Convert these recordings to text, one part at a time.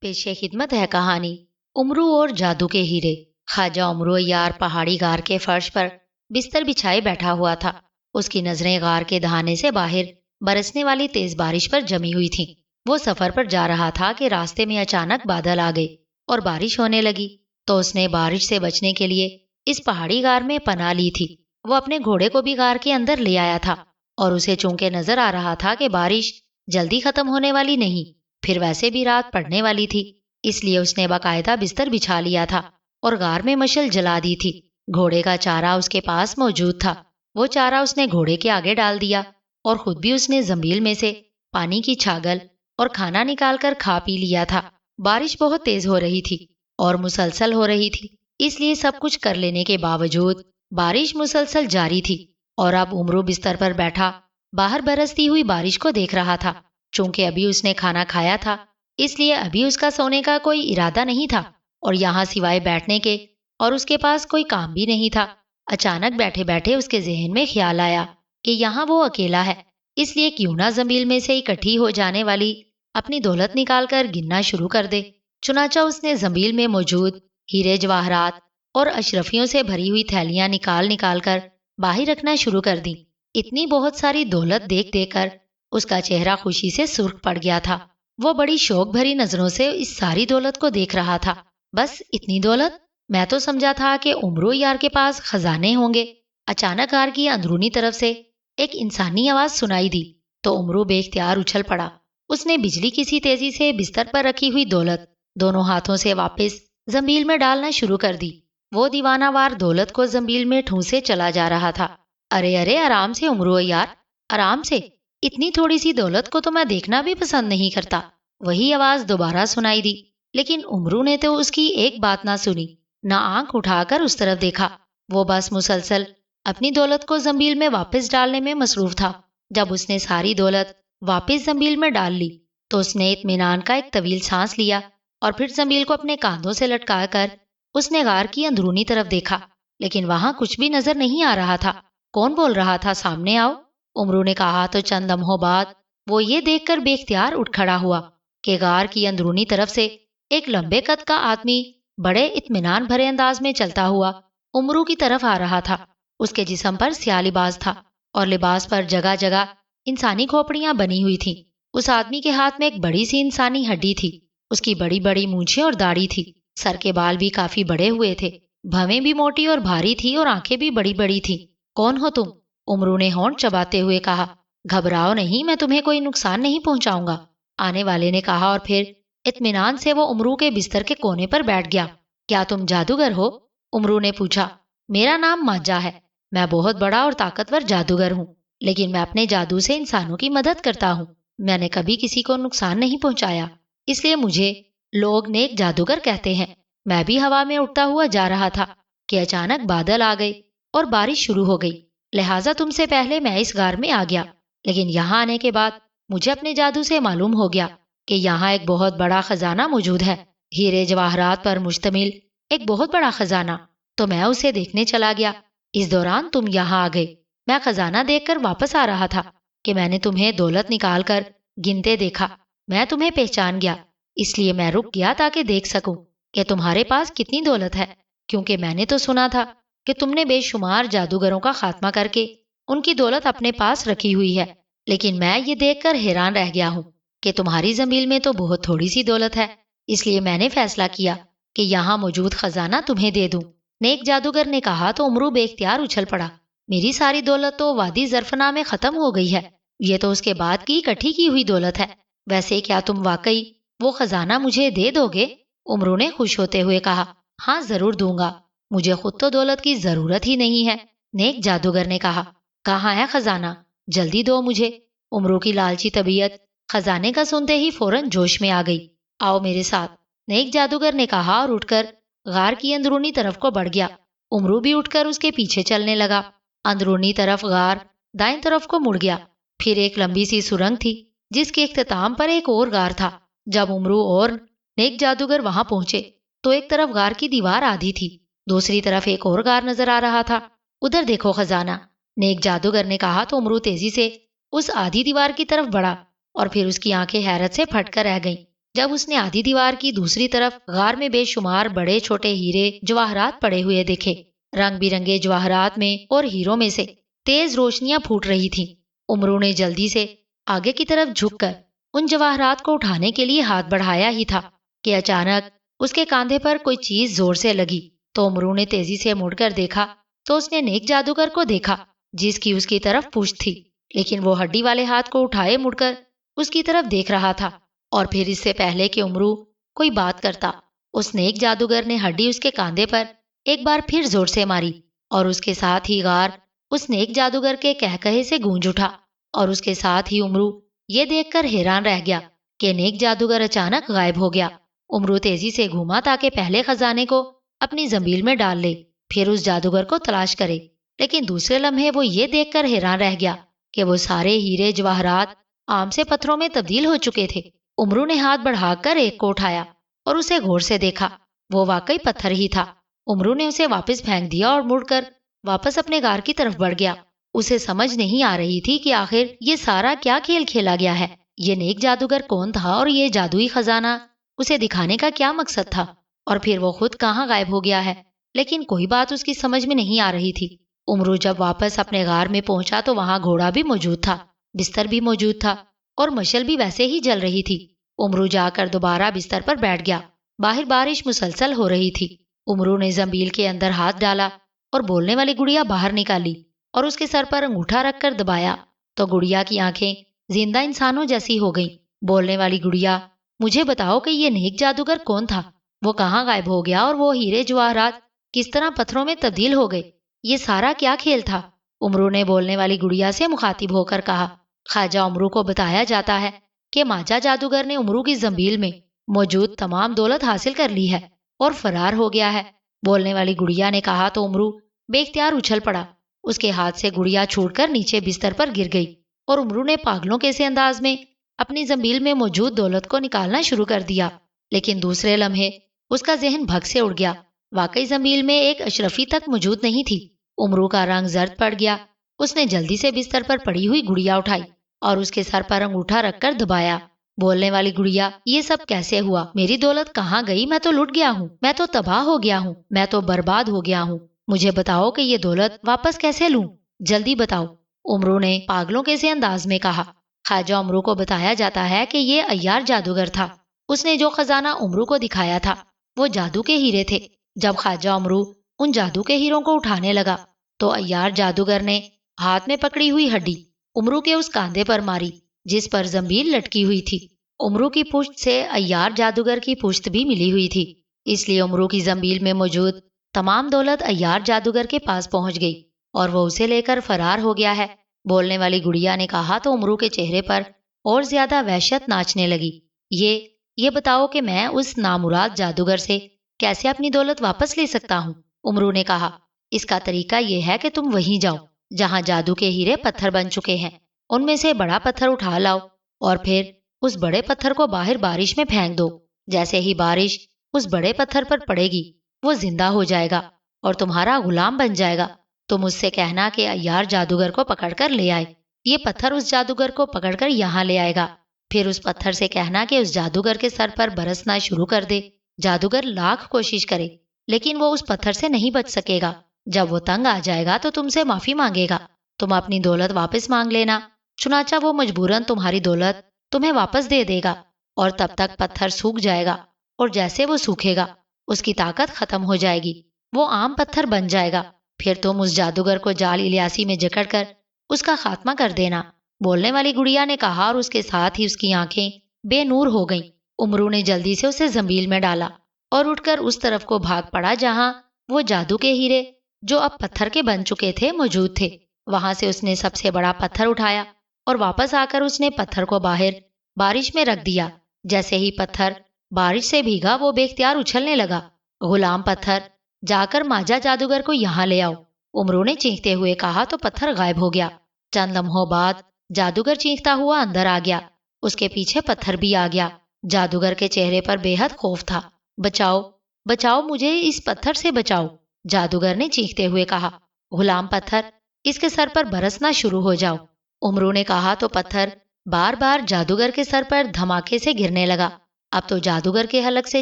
پیش خدمت ہے کہانی امرو اور جادو کے ہیرے۔ خواجہ امرو یار پہاڑی غار کے فرش پر بستر بچھائے بیٹھا ہوا تھا۔ اس کی نظریں غار کے دہانے سے باہر برسنے والی تیز بارش پر جمی ہوئی تھیں۔ وہ سفر پر جا رہا تھا کہ راستے میں اچانک بادل آ گئے اور بارش ہونے لگی، تو اس نے بارش سے بچنے کے لیے اس پہاڑی غار میں پناہ لی تھی۔ وہ اپنے گھوڑے کو بھی غار کے اندر لے آیا تھا، اور اسے چونکہ نظر آ رہا تھا کہ بارش جلدی ختم ہونے والی نہیں، پھر ویسے بھی رات پڑنے والی تھی، اس لیے اس نے باقاعدہ بستر بچھا لیا تھا اور غار میں مشل جلا دی تھی۔ گھوڑے کا چارہ اس کے پاس موجود تھا۔ وہ چارہ اس نے گھوڑے کے آگے ڈال دیا اور خود بھی اس نے زنبیل میں سے پانی کی چھاگل اور کھانا نکال کر کھا پی لیا تھا۔ بارش بہت تیز ہو رہی تھی اور مسلسل ہو رہی تھی، اس لیے سب کچھ کر لینے کے باوجود بارش مسلسل جاری تھی، اور اب امرو بستر پر بیٹھا باہر برستی ہوئی بارش کو دیکھ رہا تھا۔ چونکہ ابھی اس نے کھانا کھایا تھا، اس لیے ابھی اس کا سونے کا کوئی ارادہ نہیں تھا، اور یہاں سوائے بیٹھنے کے اور اس کے پاس کوئی کام بھی نہیں تھا۔ اچانک بیٹھے بیٹھے اس کے ذہن میں خیال آیا کہ یہاں وہ اکیلا ہے، اس لیے کیوں نہ زنبیل میں سے اکٹھی ہو جانے والی اپنی دولت نکال کر گننا شروع کر دے۔ چنانچہ اس نے زنبیل میں موجود ہیرے جواہرات اور اشرفیوں سے بھری ہوئی تھیلیاں نکال نکال کر باہر رکھنا شروع کر دی۔ اتنی بہت ساری دولت دیکھ دیکھ کر اس کا چہرہ خوشی سے سرخ پڑ گیا تھا۔ وہ بڑی شوق بھری نظروں سے اس ساری دولت کو دیکھ رہا تھا۔ بس اتنی دولت؟ میں تو سمجھا تھا کہ امرو یار کے پاس خزانے ہوں گے۔ اچانک غار کی اندرونی طرف سے ایک انسانی آواز سنائی دی، تو امرو بے اختیار اچھل پڑا۔ اس نے بجلی کی سی تیزی سے بستر پر رکھی ہوئی دولت دونوں ہاتھوں سے واپس زنبیل میں ڈالنا شروع کر دی۔ وہ دیوانہ وار دولت کو زنبیل میں ٹھونسے چلا جا رہا تھا۔ ارے ارے، آرام سے امرو یار، آرام سے، اتنی تھوڑی سی دولت کو تو میں دیکھنا بھی پسند نہیں کرتا۔ وہی آواز دوبارہ سنائی دی، لیکن امرو نے تو اس کی ایک بات نہ سنی، نہ آنکھ اٹھا کر اس طرف دیکھا۔ وہ بس مسلسل اپنی دولت کو زنبیل میں واپس ڈالنے میں مصروف تھا۔ جب اس نے ساری دولت واپس زنبیل میں ڈال لی، تو اس نے اطمینان کا ایک طویل سانس لیا، اور پھر زنبیل کو اپنے کاندھوں سے لٹکا کر اس نے غار کی اندرونی طرف دیکھا، لیکن وہاں کچھ بھی نظر نہیں آ رہا تھا۔ کون بول رہا تھا، سامنے آؤ، امرو نے کہا، تو چند لمحوں بعد وہ یہ دیکھ کر بے اختیار اٹھ کھڑا ہوا کہ غار کی اندرونی طرف سے ایک لمبے قد کا آدمی بڑے اطمینان بھرے انداز میں چلتا ہوا امرو کی طرف آ رہا تھا۔ اس کے جسم پر سیاہ لباس تھا، اور لباس پر جگہ جگہ انسانی کھوپڑیاں بنی ہوئی تھیں۔ اس آدمی کے ہاتھ میں ایک بڑی سی انسانی ہڈی تھی۔ اس کی بڑی بڑی مونچھیں اور داڑھی تھی، سر کے بال بھی کافی بڑے ہوئے تھے، بھویں بھی موٹی اور بھاری تھی، اور آنکھیں بھی بڑی بڑی تھی۔ کون ہو تم؟ امرو نے ہونٹ چباتے ہوئے کہا۔ گھبراؤ نہیں، میں تمہیں کوئی نقصان نہیں پہنچاؤں گا، آنے والے نے کہا، اور پھر اطمینان سے وہ امرو کے بستر کے کونے پر بیٹھ گیا۔ کیا تم جادوگر ہو؟ امرو نے پوچھا۔ میرا نام ماجا ہے، میں بہت بڑا اور طاقتور جادوگر ہوں، لیکن میں اپنے جادو سے انسانوں کی مدد کرتا ہوں۔ میں نے کبھی کسی کو نقصان نہیں پہنچایا، اس لیے مجھے لوگ نیک جادوگر کہتے ہیں۔ میں بھی ہوا میں اڑتا ہوا جا رہا تھا کہ اچانک بادل آ گئے اور بارش شروع ہو گئی، لہٰذا تم سے پہلے میں اس غار میں آ گیا۔ لیکن یہاں آنے کے بعد مجھے اپنے جادو سے معلوم ہو گیا کہ یہاں ایک بہت بڑا خزانہ موجود ہے، ہیرے جواہرات پر مشتمل ایک بہت بڑا خزانہ، تو میں اسے دیکھنے چلا گیا۔ اس دوران تم یہاں آ گئے۔ میں خزانہ دیکھ کر واپس آ رہا تھا کہ میں نے تمہیں دولت نکال کر گنتے دیکھا۔ میں تمہیں پہچان گیا، اس لیے میں رک گیا تاکہ دیکھ سکوں کہ تمہارے پاس کتنی دولت ہے، کیونکہ میں نے تو سنا تھا کہ تم نے بے شمار جادوگروں کا خاتمہ کر کے ان کی دولت اپنے پاس رکھی ہوئی ہے، لیکن میں یہ دیکھ کر حیران رہ گیا ہوں کہ تمہاری زنبیل میں تو بہت تھوڑی سی دولت ہے، اس لیے میں نے فیصلہ کیا کہ یہاں موجود خزانہ تمہیں دے دوں۔ نیک جادوگر نے کہا، تو امرو بے اختیار اچھل پڑا۔ میری ساری دولت تو وادی ظرفنا میں ختم ہو گئی ہے، یہ تو اس کے بعد کی اکٹھی کی ہوئی دولت ہے۔ ویسے کیا تم واقعی وہ خزانہ مجھے دے دو گے؟ امرو نے خوش ہوتے ہوئے کہا، ہاں ضرور دوں گا، مجھے خود تو دولت کی ضرورت ہی نہیں ہے۔ نیک جادوگر نے کہا، کہاں ہے خزانہ؟ جلدی دو مجھے۔ امرو کی لالچی طبیعت خزانے کا سنتے ہی فوراً جوش میں آ گئی۔ آؤ میرے ساتھ، نیک جادوگر نے کہا، اور اٹھ کر غار کی اندرونی طرف کو بڑھ گیا۔ امرو بھی اٹھ کر اس کے پیچھے چلنے لگا۔ اندرونی طرف غار دائیں طرف کو مڑ گیا، پھر ایک لمبی سی سرنگ تھی جس کے اختتام پر ایک اور غار تھا۔ جب امرو اور نیک جادوگر وہاں پہنچے تو ایک طرف غار کی دیوار آدھی تھی، دوسری طرف ایک اور غار نظر آ رہا تھا۔ ادھر دیکھو خزانہ، نیک جادوگر نے کہا، تو امرو تیزی سے اس آدھی دیوار کی طرف بڑھا، اور پھر اس کی آنکھیں حیرت سے پھٹ کر رہ گئیں جب اس نے آدھی دیوار کی دوسری طرف غار میں بے شمار بڑے چھوٹے ہیرے جواہرات پڑے ہوئے دیکھے۔ رنگ برنگے جواہرات میں اور ہیروں میں سے تیز روشنیاں پھوٹ رہی تھیں۔ امرو نے جلدی سے آگے کی طرف جھک کر ان جواہرات کو اٹھانے کے لیے ہاتھ بڑھایا ہی تھا کہ اچانک اس کے کاندھے پر کوئی چیز زور سے لگی۔ تو امرو نے تیزی سے مڑ کر دیکھا تو اس نے نیک جادوگر کو دیکھا جس کی اس کی طرف پوچھ تھی، لیکن وہ ہڈی والے ہاتھ کو اٹھائے مڑ کر اس کی طرف دیکھ رہا تھا۔ اور پھر اس سے پہلے کہ امرو کوئی بات کرتا، اس نیک جادوگر نے ہڈی اس کے کاندھے پر ایک بار پھر زور سے ماری، اور اس کے ساتھ ہی غار اس نیک جادوگر کے کہے سے گونج اٹھا۔ اور اس کے ساتھ ہی امرو یہ دیکھ کر حیران رہ گیا کہ نیک جادوگر اچانک غائب ہو گیا۔ امرو تیزی سے گھوما تاکہ پہلے خزانے کو اپنی زنبیل میں ڈال لے، پھر اس جادوگر کو تلاش کرے، لیکن دوسرے لمحے وہ یہ دیکھ کر حیران رہ گیا کہ وہ سارے ہیرے جواہرات عام سے پتھروں میں تبدیل ہو چکے تھے۔ امرو نے ہاتھ بڑھا کر ایک کو اٹھایا اور اسے غور سے دیکھا، وہ واقعی پتھر ہی تھا۔ امرو نے اسے واپس پھینک دیا اور مڑ کر واپس اپنے غار کی طرف بڑھ گیا۔ اسے سمجھ نہیں آ رہی تھی کہ آخر یہ سارا کیا کھیل کھیلا گیا ہے، یہ نیک جادوگر کون تھا اور یہ جادوئی خزانہ اسے دکھانے کا کیا مقصد تھا، اور پھر وہ خود کہاں غائب ہو گیا ہے۔ لیکن کوئی بات اس کی سمجھ میں نہیں آ رہی تھی۔ امرو جب واپس اپنے غار میں پہنچا تو وہاں گھوڑا بھی موجود تھا، بستر بھی موجود تھا اور مشل بھی ویسے ہی جل رہی تھی۔ امرو جا کر دوبارہ بستر پر بیٹھ گیا۔ باہر بارش مسلسل ہو رہی تھی۔ امرو نے زنبیل کے اندر ہاتھ ڈالا اور بولنے والی گڑیا باہر نکالی اور اس کے سر پر انگوٹھا رکھ کر دبایا تو گڑیا کی آنکھیں زندہ انسانوں جیسی ہو گئیں۔ بولنے والی گڑیا، مجھے بتاؤ کہ یہ نیک جادوگر کون تھا، وہ کہاں غائب ہو گیا اور وہ ہیرے جواہرات کس طرح پتھروں میں تبدیل ہو گئے، یہ سارا کیا کھیل تھا؟ امرو نے بولنے والی گڑیا سے مخاطب ہو کر کہا۔ خواجہ امرو کو بتایا جاتا ہے کہ ماجا جادوگر نے امرو کی زنبیل میں موجود تمام دولت حاصل کر لی ہے اور فرار ہو گیا ہے۔ بولنے والی گڑیا نے کہا تو امرو بے اختیار اچھل پڑا۔ اس کے ہاتھ سے گڑیا چھوٹ کر نیچے بستر پر گر گئی اور امرو نے پاگلوں کے سے انداز میں اپنی زنبیل میں موجود دولت کو نکالنا شروع کر دیا، لیکن دوسرے لمحے اس کا ذہن بھگ سے اڑ گیا۔ واقعی زنبیل میں ایک اشرفی تک موجود نہیں تھی۔ امرو کا رنگ زرد پڑ گیا۔ اس نے جلدی سے بستر پر پڑی ہوئی گڑیا اٹھائی اور اس کے سر پر انگوٹھا رکھ کر دبایا۔ بولنے والی گڑیا، یہ سب کیسے ہوا؟ میری دولت کہاں گئی؟ میں تو لٹ گیا ہوں، میں تو تباہ ہو گیا ہوں، میں تو برباد ہو گیا ہوں۔ مجھے بتاؤ کہ یہ دولت واپس کیسے لوں، جلدی بتاؤ۔ امرو نے پاگلوں کے سے انداز میں کہا۔ خواجہ امرو کو بتایا جاتا ہے کہ یہ عیار جادوگر تھا۔ اس نے جو خزانہ امرو کو دکھایا تھا وہ جادو کے ہیرے تھے۔ جب خواجہ امرو ان جادو کے ہیروں کو اٹھانے لگا تو عیار جادوگر نے ہاتھ میں پکڑی ہوئی ہڈی امرو کے اس کاندھے پر ماری جس پر زنبیل لٹکی ہوئی تھی۔ امرو کی پشت سے عیار جادوگر کی پشت بھی ملی ہوئی تھی، اس لیے امرو کی زنبیل میں موجود تمام دولت عیار جادوگر کے پاس پہنچ گئی اور وہ اسے لے کر فرار ہو گیا ہے۔ بولنے والی گڑیا نے کہا تو امرو کے چہرے پر اور زیادہ وحشت ناچنے لگی۔ یہ بتاؤ کہ میں اس نامراد جادوگر سے کیسے اپنی دولت واپس لے سکتا ہوں؟ امرو نے کہا، اس کا طریقہ یہ ہے کہ تم وہیں جاؤ جہاں جادو کے ہیرے پتھر بن چکے ہیں، ان میں سے بڑا پتھر اٹھا لاؤ اور پھر اس بڑے پتھر کو باہر بارش میں پھینک دو۔ جیسے ہی بارش اس بڑے پتھر پر پڑے گی وہ زندہ ہو جائے گا اور تمہارا غلام بن جائے گا۔ تم اس سے کہنا کہ عیار جادوگر کو پکڑ کر لے آئے، یہ پتھر اس جادوگر کو پکڑ کر یہاں لے آئے گا۔ پھر اس پتھر سے کہنا کہ اس جادوگر کے سر پر برسنا شروع کر دے۔ جادوگر لاکھ کوشش کرے لیکن وہ اس پتھر سے نہیں بچ سکے گا۔ جب وہ تنگ آ جائے گا تو تم سے معافی مانگے گا، تم اپنی دولت واپس مانگ لینا، چنانچہ وہ مجبوراً تمہاری دولت تمہیں واپس دے دے گا اور تب تک پتھر سوکھ جائے گا، اور جیسے وہ سوکھے گا اس کی طاقت ختم ہو جائے گی، وہ عام پتھر بن جائے گا۔ پھر تم اس جادوگر کو جال الیاسی میں جکڑ کر اس کا خاتمہ کر دینا۔ بولنے والی گڑیا نے کہا اور اس کے ساتھ ہی اس کی آنکھیں بے نور ہو گئیں۔ امرو نے جلدی سے اسے زنبیل میں ڈالا اور اٹھ کر اس طرف کو بھاگ پڑا جہاں وہ جادو کے ہیرے جو اب پتھر کے بن چکے تھے موجود تھے۔ وہاں سے اس نے سب سے بڑا پتھر اٹھایا اور واپس آ کر اس نے پتھر کو باہر بارش میں رکھ دیا۔ جیسے ہی پتھر بارش سے بھیگا وہ بے اختیار اچھلنے لگا۔ غلام پتھر، جا کر ماجا جادوگر کو یہاں لے آؤ، امرو نے چیختے ہوئے کہا تو پتھر غائب ہو گیا۔ چند لمحوں بعد جادوگر چیختا ہوا اندر آ گیا، اس کے پیچھے پتھر بھی آ گیا۔ جادوگر کے چہرے پر بے حد خوف تھا۔ بچاؤ، بچاؤ، مجھے اس پتھر سے بچاؤ، جادوگر نے چیختے ہوئے کہا۔ غلام پتھر، اس کے سر پر برسنا شروع ہو جاؤ، امرو نے کہا تو پتھر بار بار جادوگر کے سر پر دھماکے سے گرنے لگا۔ اب تو جادوگر کے حلق سے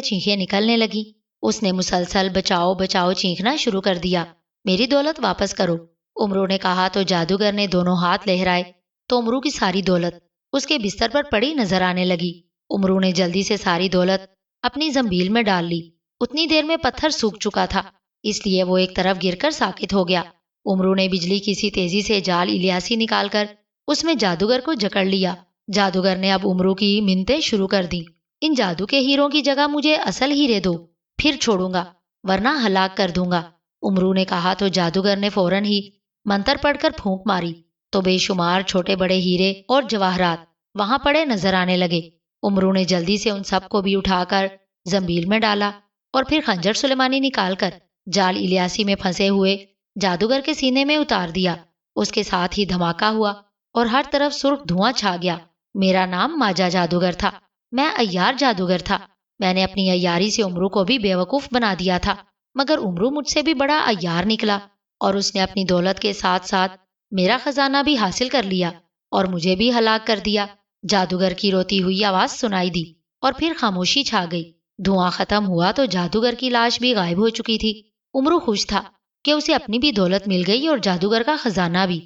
چیخیں نکلنے لگی۔ اس نے مسلسل بچاؤ بچاؤ چیخنا شروع کر دیا۔ میری دولت واپس کرو، امرو نے کہا تو جادوگر نے دونوں ہاتھ لہرائے تو امرو کی ساری دولت اس کے بستر پر پڑی نظر آنے لگی۔ امرو نے جلدی سے ساری دولت اپنی زنبیل میں ڈال لی۔ اتنی دیر میں پتھر سوکھ چکا تھا، اس لیے وہ ایک طرف گر کر ساکت ہو گیا۔ امرو نے بجلی کی سی تیزی سے جال الیاسی نکال کر اس میں جادوگر کو جکڑ لیا۔ جادوگر نے اب امرو کی منتیں شروع کر دی۔ ان جادو کے ہیروں کی جگہ مجھے اصل ہیرے دو، پھر چھوڑوں گا ورنہ ہلاک کر دوں گا، امرو نے کہا تو جادوگر نے فوراً ہی منتر پڑھ کر پھونک ماری تو بے شمار چھوٹے بڑے ہیرے اور جواہرات وہاں پڑے نظر آنے لگے۔ امرو نے جلدی سے ان سب کو بھی اٹھا کر زنبیل میں ڈالا اور پھر خنجر سلیمانی نکال کر جال الیاسی میں پھنسے ہوئے جادوگر کے سینے میں اتار دیا۔ اس کے ساتھ ہی دھماکہ ہوا اور ہر طرف سرخ دھواں چھا گیا۔ میرا نام ماجا جادوگر تھا، میں عیار جادوگر تھا۔ میں نے اپنی عیاری سے امرو کو بھی بیوقوف بنا دیا تھا، مگر امرو مجھ سے بھی بڑا عیار نکلا اور اس نے اپنی دولت کے ساتھ ساتھ میرا خزانہ بھی حاصل کر لیا اور مجھے بھی ہلاک کر دیا۔ جادوگر کی روتی ہوئی آواز سنائی دی اور پھر خاموشی چھا گئی۔ دھواں ختم ہوا تو جادوگر کی لاش بھی غائب ہو چکی تھی۔ امرو خوش تھا کہ اسے اپنی بھی دولت مل گئی اور جادوگر کا خزانہ بھی۔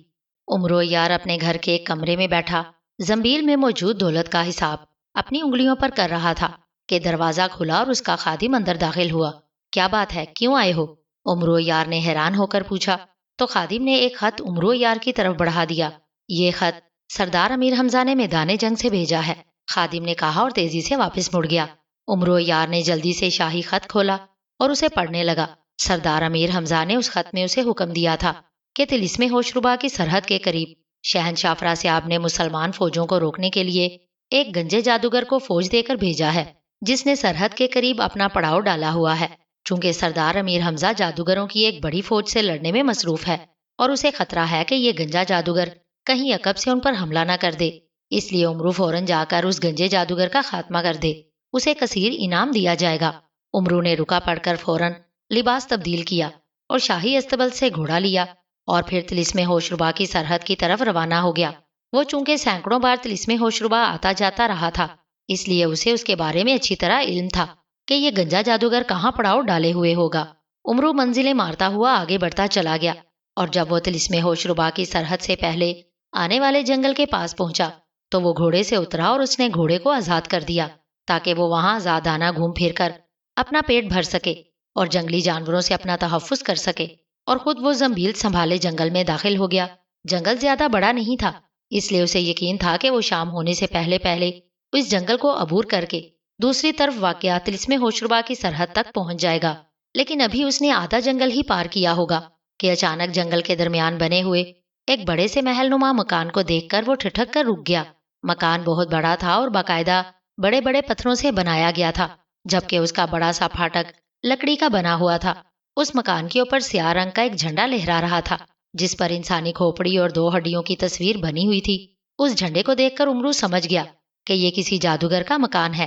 امرو عیار اپنے گھر کے ایک کمرے میں بیٹھا زنبیل میں موجود دولت کا حساب اپنی انگلیوں پر کر رہا تھا کہ دروازہ کھلا اور اس کا خادم اندر داخل ہوا۔ کیا بات ہے، کیوں آئے ہو؟ امرو عیار نے حیران ہو کر پوچھا تو خادم نے ایک خط امرو عیار کی طرف بڑھا دیا۔ یہ خط سردار امیر حمزہ نے میدان جنگ سے بھیجا ہے، خادم نے کہا اور تیزی سے واپس مڑ گیا۔ امرو عیار نے جلدی سے شاہی خط کھولا اور اسے پڑھنے لگا۔ سردار امیر حمزہ نے اس خط میں اسے حکم دیا تھا کہ طلسم ہوشربا کی سرحد کے قریب شہنشاہ افراسیاب نے مسلمان فوجوں کو روکنے کے لیے ایک گنجے جادوگر کو فوج دے کر بھیجا ہے، جس نے سرحد کے قریب اپنا پڑاؤ ڈالا ہوا ہے۔ چونکہ سردار امیر حمزہ جادوگروں کی ایک بڑی فوج سے لڑنے میں مصروف ہے اور اسے خطرہ ہے کہ یہ گنجا جادوگر کہیں عقب سے ان پر حملہ نہ کر دے، اس لیے امرو فوراً جا کر اس گنجے جادوگر کا خاتمہ کر دے، اسے کثیر انعام دیا جائے گا۔ امرو نے رکا پڑھ کر فوراً لباس تبدیل کیا اور شاہی استبل سے گھوڑا لیا اور پھر طلسم ہوشربا کی سرحد کی طرف روانہ ہو گیا۔ وہ چونکہ سینکڑوں بار طلسم ہوشربا آتا جاتا رہا تھا، اس لیے اسے اس کے بارے میں اچھی طرح علم تھا کہ یہ گنجا جادوگر کہاں پڑاؤ ڈالے ہوئے ہوگا۔ امرو منزلیں مارتا ہوا آگے بڑھتا چلا گیا اور جب وہ طلسم ہوشربا کی سرحد سے پہلے آنے والے جنگل کے پاس پہنچا تو وہ گھوڑے سے اترا اور اس نے گھوڑے کو آزاد کر دیا تاکہ وہ وہاں آزادانہ گھوم پھر کر اپنا پیٹ بھر سکے اور جنگلی جانوروں سے اپنا تحفظ کر سکے، اور خود وہ زنبیل سنبھالے جنگل میں داخل ہو گیا۔ جنگل زیادہ بڑا نہیں تھا، اس لیے اسے یقین تھا کہ وہ شام ہونے سے پہلے پہلے اس جنگل کو عبور کر کے دوسری طرف واقع طلسم ہوشربا کی سرحد تک پہنچ جائے گا۔ لیکن ابھی اس نے آدھا جنگل ہی پار کیا ہوگا کہ اچانک جنگل کے درمیان بنے ہوئے ایک بڑے سے محل نما مکان کو دیکھ کر وہ ٹھٹک کر رک گیا۔ مکان بہت بڑا تھا اور باقاعدہ بڑے بڑے پتھروں سے بنایا گیا تھا، جبکہ اس کا بڑا سا پھاٹک لکڑی کا بنا ہوا تھا۔ اس مکان کے اوپر سیاہ رنگ کا ایک جھنڈا لہرا رہا تھا جس پر انسانی کھوپڑی اور دو ہڈیوں کی تصویر بنی ہوئی تھی۔ اس جھنڈے کو دیکھ کر امرو سمجھ گیا کہ یہ کسی جادوگر کا مکان ہے۔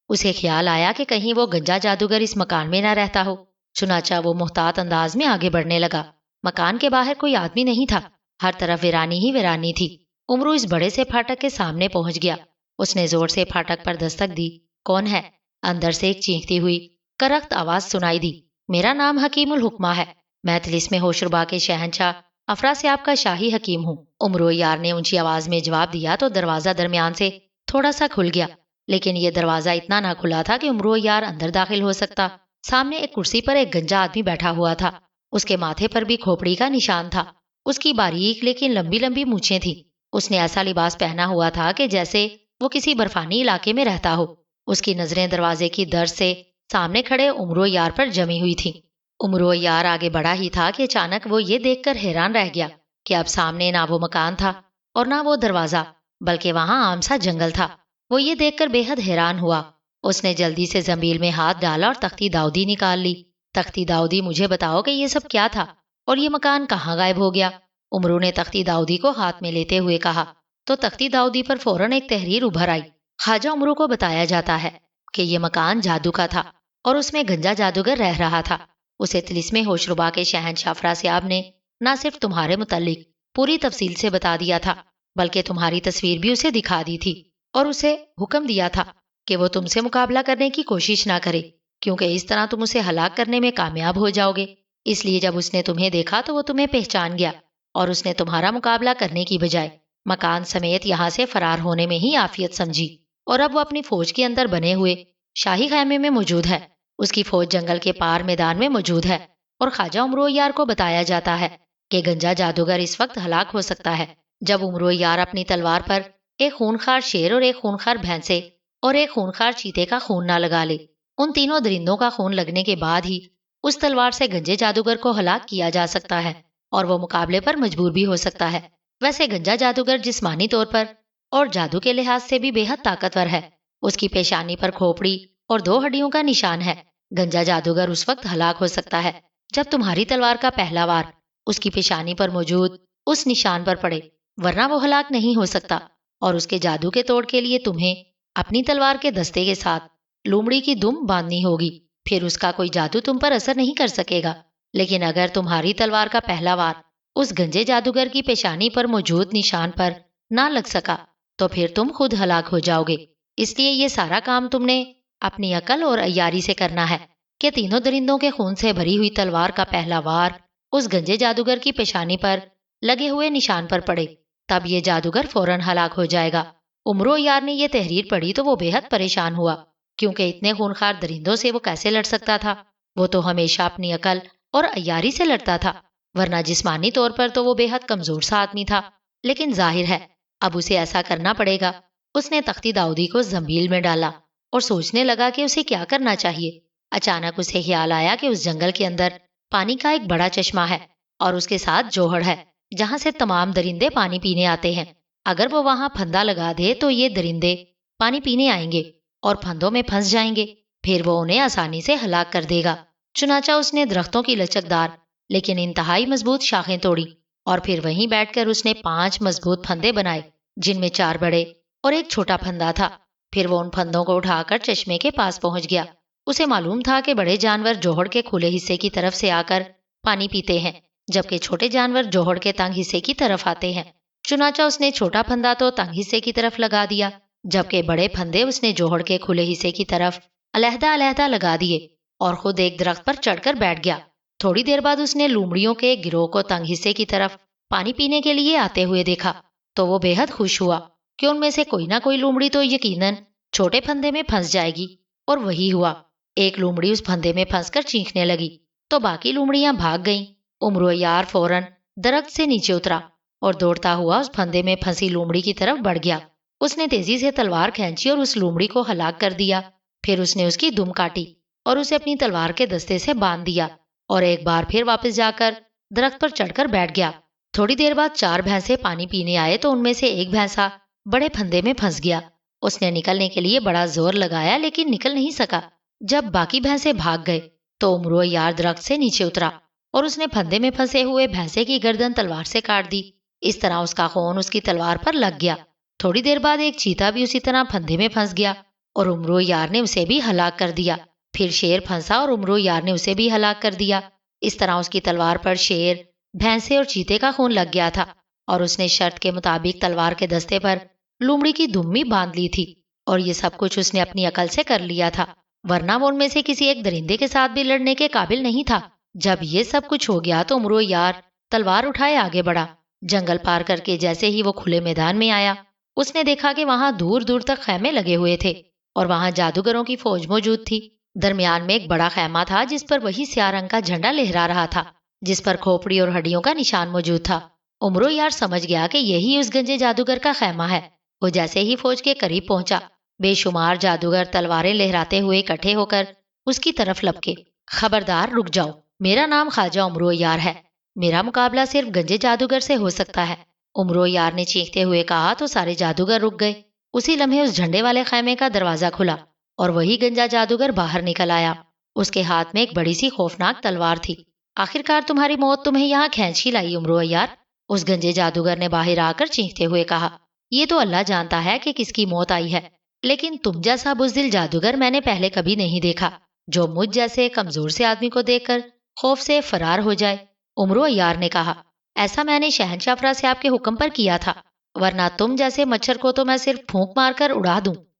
اسے خیال آیا کہ کہیں وہ گنجا جادوگر اس مکان میں نہ رہتا ہو، چنانچہ وہ محتاط انداز میں آگے بڑھنے لگا۔ مکان کے باہر کوئی آدمی نہیں تھا، ہر طرف ویرانی ہی ویرانی تھی۔ امرو اس بڑے سے پھاٹک کے سامنے پہنچ گیا۔ اس نے زور سے پھاٹک پر دستک دی۔ کون ہے؟ اندر سے ایک چیختی ہوئی کرخت آواز سنائی دی۔ میرا نام حکیم الحکمہ ہے، میں طلسم ہوشربا کے شہنشاہ افراسیاب کا شاہی حکیم ہوں۔ امرو عیار نے اونچی آواز میں جواب دیا تو دروازہ درمیان سے تھوڑا سا کھل گیا، لیکن یہ دروازہ اتنا نہ کھلا تھا کہ امرو عیار اندر داخل ہو سکتا۔ سامنے ایک کرسی پر ایک گنجا آدمی بیٹھا ہوا تھا، اس کے ماتھے پر بھی کھوپڑی کا نشان تھا۔ اس کی باریک لیکن لمبی لمبی مونچھیں تھیں۔ اس نے ایسا لباس پہنا ہوا تھا کہ جیسے وہ کسی برفانی علاقے میں رہتا ہو۔ اس کی نظریں دروازے کی درز سے سامنے کھڑے امرو عیار پر جمی ہوئی تھیں۔ امرو عیار آگے بڑھا ہی تھا کہ اچانک وہ یہ دیکھ کر حیران رہ گیا کہ اب سامنے نہ وہ مکان تھا اور نہ وہ دروازہ، بلکہ وہاں عام سا جنگل تھا۔ وہ یہ دیکھ کر بے حد حیران ہوا۔ اس نے جلدی سے زنبیل میں ہاتھ ڈالا اور تختی داؤدی نکال لی۔ تختی داؤدی، مجھے بتاؤ کہ یہ سب کیا تھا اور یہ مکان کہاں غائب ہو گیا؟ امرو نے تختی داؤدی کو ہاتھ میں لیتے ہوئے کہا تو تختی داؤدی پر فوراً ایک تحریر ابھر آئی۔ خواجہ امرو کو بتایا جاتا ہے کہ یہ مکان جادو کا تھا اور اس میں گنجا جادوگر رہ رہا تھا۔ اسے طلسم ہوشربا کے شہنشاہ افراسیاب نے نہ صرف تمہارے متعلق پوری تفصیل سے بتا دیا تھا، بلکہ تمہاری تصویر بھی اسے دکھا دی تھی اور اسے حکم دیا تھا کہ وہ تم سے مقابلہ کرنے کی کوشش نہ کرے، کیونکہ اس طرح تم اسے ہلاک کرنے میں کامیاب ہو جاؤ گے۔ اس لیے جب اس نے تمہیں دیکھا تو وہ تمہیں پہچان گیا، اور اس نے تمہارا مقابلہ کرنے کی بجائے مکان سمیت یہاں سے فرار ہونے میں ہی عافیت سمجھی، اور اب وہ اپنی فوج کے اندر بنے ہوئے شاہی خیمے میں موجود ہے۔ اس کی فوج جنگل کے پار میدان میں موجود ہے، اور خواجہ عمرو یار کو بتایا جاتا ہے کہ گنجا جادوگر اس وقت ہلاک ہو سکتا ہے جب عمرو یار اپنی تلوار پر ایک خونخوار شیر اور ایک خونخوار بھینسے اور ایک خونخوار چیتے کا خون نہ لگا لے۔ ان تینوں درندوں کا خون لگنے کے بعد ہی اس تلوار سے گنجے جادوگر کو ہلاک کیا جا سکتا ہے، اور وہ مقابلے پر مجبور بھی ہو سکتا ہے۔ ویسے گنجا جادوگر جسمانی طور پر اور جادو کے لحاظ سے بھی بے حد طاقتور ہے۔ اس کی پیشانی پر کھوپڑی اور 2 ہڈیوں کا نشان ہے۔ گنجا جادوگر اس وقت ہلاک ہو سکتا ہے جب تمہاری تلوار کا پہلا وار اس کی پیشانی پر موجود اس نشان پر پڑے، ورنہ وہ ہلاک نہیں ہو سکتا، اور اس کے جادو کے توڑ کے لیے تمہیں اپنی تلوار کے دستے کے ساتھ لومڑی کی دم باندھنی ہوگی، پھر اس کا کوئی جادو تم پر اثر نہیں کر سکے گا۔ لیکن اگر تمہاری تلوار کا پہلا وار اس گنجے جادوگر کی پیشانی پر موجود نشان پر نہ لگ سکا تو پھر تم خود ہلاک ہو جاؤ گے۔ اس لیے یہ سارا کام تم نے اپنی عقل اور عیاری سے کرنا ہے کہ تینوں درندوں کے خون سے بھری ہوئی تلوار کا پہلا وار اس گنجے جادوگر کی پیشانی پر لگے ہوئے نشان پر پڑے، تب یہ جادوگر فوراً ہلاک ہو جائے گا۔ عمرو یار نے یہ تحریر پڑھی تو وہ بے حد پریشان ہوا، کیونکہ اتنے خونخوار درندوں سے وہ کیسے لڑ سکتا تھا؟ وہ تو ہمیشہ اپنی عقل اور عیاری سے لڑتا تھا، ورنہ جسمانی طور پر تو وہ بے حد کمزور سا آدمی تھا۔ لیکن ظاہر ہے اب اسے ایسا کرنا پڑے گا۔ اس نے تختی داؤدی کو زنبیل میں ڈالا اور سوچنے لگا کہ اسے کیا کرنا چاہیے۔ اچانک اسے خیال آیا کہ اس جنگل کے اندر پانی کا ایک بڑا چشمہ ہے، اور اس کے ساتھ جوہڑ ہے جہاں سے تمام درندے پانی پینے آتے ہیں۔ اگر وہ وہاں پھندا لگا دے تو یہ درندے پانی پینے آئیں گے اور پھندوں میں پھنس جائیں گے، پھر وہ انہیں آسانی سے ہلاک کر دے گا۔ چنانچہ اس نے درختوں کی لچکدار لیکن انتہائی مضبوط شاخیں توڑی، اور پھر وہیں بیٹھ کر اس نے 5 مضبوط پھندے بنائے، جن میں 4 بڑے اور ایک چھوٹا پھندا تھا۔ پھر وہ ان پھندوں کو اٹھا کر چشمے کے پاس پہنچ گیا۔ اسے معلوم تھا کہ بڑے جانور جوہڑ کے کھلے حصے کی طرف سے آ کر پانی پیتے ہیں، جبکہ چھوٹے جانور جوہڑ کے تنگ حصے کی طرف آتے ہیں۔ چنانچہ اس نے چھوٹا پھندا تو تنگ حصے کی طرف لگا دیا، جبکہ بڑے پھندے اس نے جوہڑ کے کھلے حصے کی طرف علیحدہ علیحدہ لگا دیے، اور خود ایک درخت پر چڑھ کر بیٹھ گیا۔ تھوڑی دیر بعد اس نے لومڑیوں کے گروہ کو تنگ حصے کی طرف پانی پینے کے لیے آتے ہوئے دیکھا، تو وہ بے حد خوش ہوا کہ ان میں سے کوئی نہ کوئی لومڑی تو یقیناً چھوٹے پھندے میں پھنس جائے گی، اور وہی ہوا۔ ایک لومڑی اس پھندے میں پھنس کر چیخنے لگی تو باقی لومڑیاں بھاگ گئیں۔ عمرو یار فوراً درخت سے نیچے اترا اور دوڑتا ہوا اس پھندے میں پھنسی لومڑی کی طرف بڑھ گیا۔ اس نے تیزی سے تلوار کھینچی اور اس لومڑی کو ہلاک کر دیا۔ پھر اس نے اس کی دم کاٹی اور اسے اپنی تلوار کے دستے سے باندھ دیا، اور ایک بار پھر واپس جا کر درخت پر چڑھ کر بیٹھ گیا۔ تھوڑی دیر بعد 4 بھینسے پانی پینے آئے تو ان میں سے ایک بھینسا بڑے پھندے میں پھنس گیا۔ اس نے نکلنے کے لیے بڑا زور لگایا لیکن نکل نہیں سکا۔ جب باقی بھینسے بھاگ گئے تو عمرو یار درخت سے نیچے اترا اور اس نے پھندے میں پھنسے ہوئے بھینسے کی گردن تلوار سے کاٹ دی۔ اس طرح اس کا خون اس کی تلوار پر لگ گیا۔ تھوڑی دیر بعد ایک چیتا بھی اسی طرح پھندے میں پھنس گیا اور عمرو یار نے اسے بھی ہلاک کر دیا۔ پھر شیر پھنسا اور عمرو یار نے اسے بھی ہلاک کر دیا۔ اس طرح اس کی تلوار پر شیر، بھینسے اور چیتے کا خون لگ گیا تھا، اور اس نے شرط کے مطابق تلوار کے دستے پر لومڑی کی دم بھی باندھ لی تھی، اور یہ سب کچھ اس نے اپنی عقل سے کر لیا تھا، ورنہ وہ ان میں سے کسی ایک درندے کے ساتھ بھی لڑنے کے قابل نہیں تھا۔ جب یہ سب کچھ ہو گیا تو عمرو یار تلوار اٹھائے آگے بڑھا۔ جنگل پار کر کے جیسے ہی وہ کھلے میدان میں آیا، اس نے دیکھا کہ وہاں دور دور تک خیمے لگے ہوئے تھے، اور وہاں جادوگروں کی فوج موجود تھی۔ درمیان میں ایک بڑا خیمہ تھا جس پر وہی سیاہ رنگ کا جھنڈا لہرا رہا تھا، جس پر کھوپڑی اور ہڈیوں کا نشان موجود تھا۔ عمرو یار سمجھ گیا کہ یہی اس گنجے جادوگر کا خیمہ ہے۔ وہ جیسے ہی فوج کے قریب پہنچا، بے شمار جادوگر تلواریں لہراتے ہوئے اکٹھے ہو کر اس کی طرف لپکے۔ خبردار، رک جاؤ، میرا نام خواجہ عمرو یار ہے، میرا مقابلہ صرف گنجے جادوگر سے ہو سکتا ہے۔ عمرو یار نے چیختے ہوئے کہا تو سارے جادوگر رک گئے۔ اسی لمحے اس جھنڈے والے خیمے کا دروازہ کھلا اور وہی گنجا جادوگر باہر نکل آیا۔ اس کے ہاتھ میں ایک بڑی سی خوفناک تلوار تھی۔ آخرکار تمہاری موت تمہیں یہاں کھینچ ہی لائی عمرو یار، اس گنجے جادوگر نے باہر آ کر چیختے ہوئے کہا۔ یہ تو اللہ جانتا ہے کہ کس کی موت آئی ہے، لیکن تم جیسا بزدل جادوگر میں نے پہلے کبھی نہیں دیکھا جو مجھ جیسے کمزور سے آدمی کو دیکھ کر خوف سے فرار ہو جائے۔ عمرو یار نے کہا، ایسا میں نے شہنشاہ افرا سے آپ کے حکم پر کیا تھا، ورنہ تم جیسے مچھر کو تو میں صرف پھونک مار کر اڑا دوں۔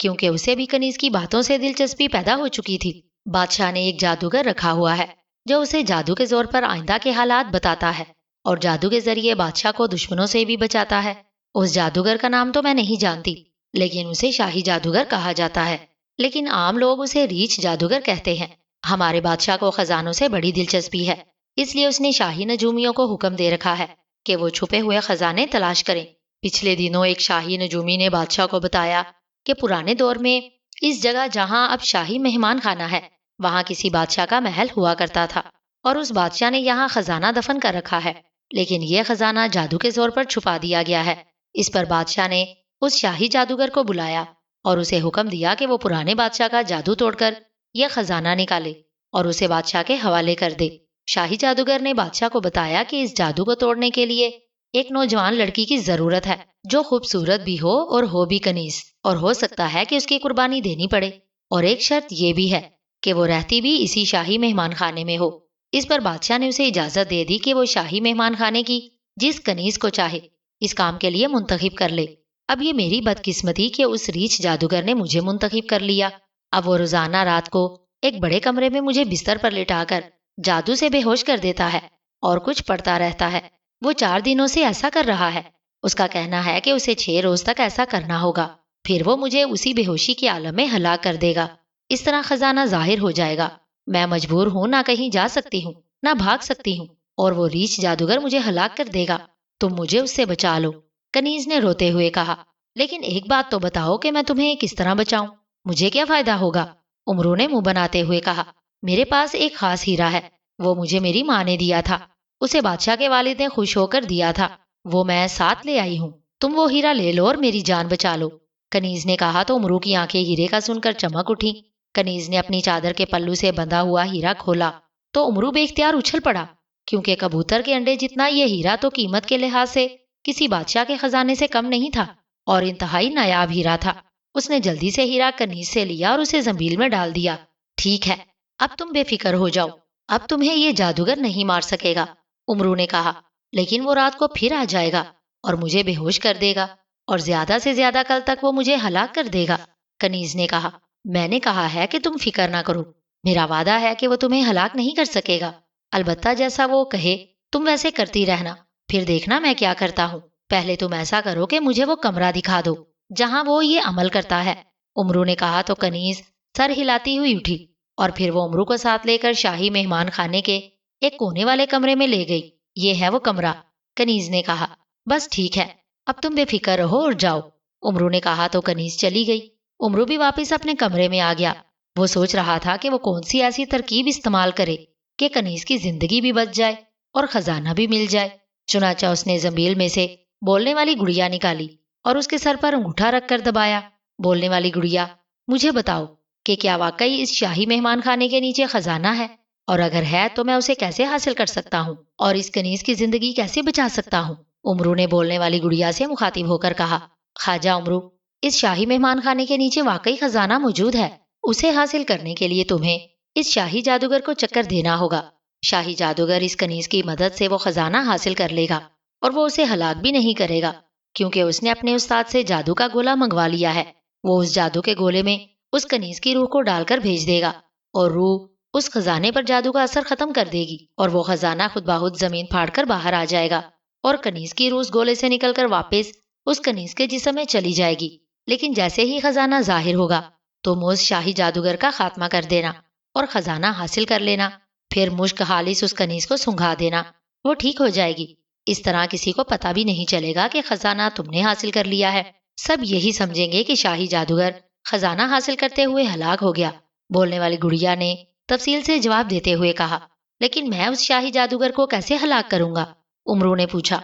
کیونکہ اسے بھی کنیز کی باتوں سے دلچسپی پیدا ہو چکی تھی۔ بادشاہ نے ایک جادوگر رکھا ہوا ہے جو اسے جادو کے زور پر آئندہ کے حالات بتاتا ہے اور جادو کے ذریعے بادشاہ کو دشمنوں سے بھی بچاتا ہے۔ اس جادوگر کا نام تو میں نہیں جانتی، لیکن اسے شاہی جادوگر کہا جاتا ہے، لیکن عام لوگ اسے ریچھ جادوگر کہتے ہیں۔ ہمارے بادشاہ کو خزانوں سے بڑی دلچسپی ہے، اس لیے اس نے شاہی نجومیوں کو حکم دے رکھا ہے کہ وہ چھپے ہوئے خزانے تلاش کریں۔ پچھلے دنوں ایک شاہی نجومی نے بادشاہ کو بتایا کہ پرانے دور میں اس جگہ جہاں اب شاہی مہمان خانہ ہے، وہاں کسی بادشاہ کا محل ہوا کرتا تھا اور اس بادشاہ نے یہاں خزانہ دفن کر رکھا ہے، لیکن یہ خزانہ جادو کے زور پر چھپا دیا گیا ہے۔ اس پر بادشاہ نے اس شاہی جادوگر کو بلایا اور اسے حکم دیا کہ وہ پرانے بادشاہ کا جادو توڑ کر یہ خزانہ نکالے اور اسے بادشاہ کے حوالے کر دے۔ شاہی جادوگر نے بادشاہ کو بتایا کہ اس جادو کو توڑنے کے لیے ایک نوجوان لڑکی کی ضرورت ہے جو خوبصورت بھی ہو اور ہو بھی کنیز، اور ہو سکتا ہے کہ اس کی قربانی دینی پڑے، اور ایک شرط یہ بھی ہے کہ وہ رہتی بھی اسی شاہی مہمان خانے میں ہو۔ اس پر بادشاہ نے اسے اجازت دے دی کہ وہ شاہی مہمان خانے کی جس کنیز کو چاہے اس کام کے لیے منتخب کر لے۔ اب یہ میری بدقسمتی کہ اس ریچھ جادوگر نے مجھے منتخب کر لیا۔ اب وہ روزانہ رات کو ایک بڑے کمرے میں مجھے بستر پر لٹا کر جادو سے بے ہوش کر دیتا ہے اور کچھ پڑھتا رہتا ہے۔ وہ 4 دنوں سے ایسا کر رہا ہے۔ اس کا کہنا ہے کہ اسے 6 روز تک ایسا کرنا ہوگا، پھر وہ مجھے اسی بے ہوشی کے عالم میں ہلاک کر دے گا۔ اس طرح خزانہ ظاہر ہو جائے گا۔ میں مجبور ہوں، نہ کہیں جا سکتی ہوں نہ بھاگ سکتی ہوں، اور وہ ریچھ جادوگر مجھے ہلاک کر دے گا۔ تم مجھے اس سے بچا لو۔ کنیز نے روتے ہوئے کہا، لیکن ایک بات تو بتاؤ کہ میں تمہیں کس طرح بچاؤں؟ مجھے کیا فائدہ ہوگا؟ امرو نے منہ بناتے ہوئے کہا، میرے پاس ایک خاص ہیرا ہے، وہ مجھے میری ماں نے دیا تھا، اسے بادشاہ کے والد نے خوش ہو کر دیا تھا، وہ میں ساتھ لے آئی ہوں، تم وہ ہیرا لے لو اور میری جان بچا لو۔ کنیز نے کہا تو امرو کی آنکھیں ہیرے کا سن کر چمک اٹھی۔ کنیز نے اپنی چادر کے پلو سے بندھا ہوا ہیرا کھولا تو امرو بے اختیار اچھل پڑا، کیونکہ کبوتر کے انڈے جتنا یہ ہیرا تو قیمت کے لحاظ سے کسی بادشاہ کے خزانے سے کم نہیں تھا اور انتہائی نایاب ہیرا تھا۔ اس نے جلدی سے ہیرا کنیز سے لیا اور اسے زنبیل میں ڈال دیا۔ ٹھیک ہے، اب تم بے فکر ہو جاؤ، اب تمہیں یہ جادوگر نہیں مار سکے گا، امرو نے کہا، لیکن وہ رات کو پھر آ جائے گا اور مجھے بے ہوش کر دے گا، اور زیادہ سے زیادہ کل تک وہ مجھے ہلاک کر دے گا۔ کنیز نے کہا، میں نے کہا ہے کہ تم فکر نہ کرو، میرا وعدہ ہے کہ وہ تمہیں ہلاک نہیں کر سکے گا، البتہ جیسا وہ کہے تم ویسے کرتی رہنا، پھر دیکھنا میں کیا کرتا ہوں۔ پہلے تم ایسا کرو کہ مجھے وہ کمرہ دکھا دو جہاں وہ یہ عمل کرتا ہے۔ امرو نے کہا تو کنیز سر ہلاتی ہوئی اٹھی اور پھر وہ امرو کو ساتھ لے کر شاہی مہمان خانے کے ایک کونے والے کمرے میں لے گئی۔ یہ ہے وہ کمرہ، کنیز نے کہا، بس ٹھیک ہے، اب تم بے فکر رہو اور جاؤ۔ امرو نے کہا تو کنیز چلی گئی۔ امرو بھی واپس اپنے کمرے میں آ گیا۔ وہ سوچ رہا تھا کہ وہ کون سی ایسی ترکیب استعمال کرے کہ کنیز کی زندگی بھی بچ جائے اور خزانہ بھی مل جائے۔ چنانچہ اس نے زنبیل میں سے بولنے والی گڑیا نکالی اور اس کے سر پر انگوٹھا رکھ کر دبایا۔ بولنے والی گڑیا، مجھے بتاؤ کہ کیا واقعی اس شاہی مہمان خانے کے نیچے خزانہ ہے، اور اگر ہے تو میں اسے کیسے حاصل کر سکتا ہوں اور اس کنیز کی زندگی کیسے بچا سکتا ہوں؟ امرو نے بولنے والی گڑیا سے مخاطب ہو کر کہا، خواجہ امرو، اس شاہی مہمان خانے کے نیچے واقعی خزانہ موجود ہے، اسے حاصل کرنے کے لیے تمہیں اس شاہی جادوگر کو چکر دینا ہوگا۔ شاہی جادوگر اس کنیز کی مدد سے وہ خزانہ حاصل کر لے گا اور وہ اسے ہلاک بھی نہیں کرے گا، کیونکہ اس نے اپنے استاد سے جادو کا گولا منگوا لیا ہے۔ وہ اس جادو کے گولے میں اس کنیز کی روح کو ڈال کر بھیج دے گا اور روح اس خزانے پر جادو کا اثر ختم کر دے گی اور وہ خزانہ خود بخود زمین پھاڑ کر باہر آ جائے گا اور کنیز کی روح اس گولے سے نکل کر واپس اس کنیز کے جسم میں چلی جائے گی۔ لیکن جیسے ہی خزانہ ظاہر ہوگا تم اس شاہی جادوگر کا خاتمہ کر دینا اور خزانہ حاصل کر لینا، پھر مشک خالص اس کنیز کو سنگھا دینا، وہ ٹھیک ہو جائے گی۔ اس طرح کسی کو پتہ بھی نہیں چلے گا کہ خزانہ تم نے حاصل کر لیا ہے، سب یہی سمجھیں گے کہ شاہی جادوگر خزانہ حاصل کرتے ہوئے ہلاک ہو گیا۔ بولنے والی گڑیا نے تفصیل سے جواب دیتے ہوئے کہا، لیکن میں اس شاہی جادوگر کو کیسے ہلاک کروں گا؟ امرو نے پوچھا۔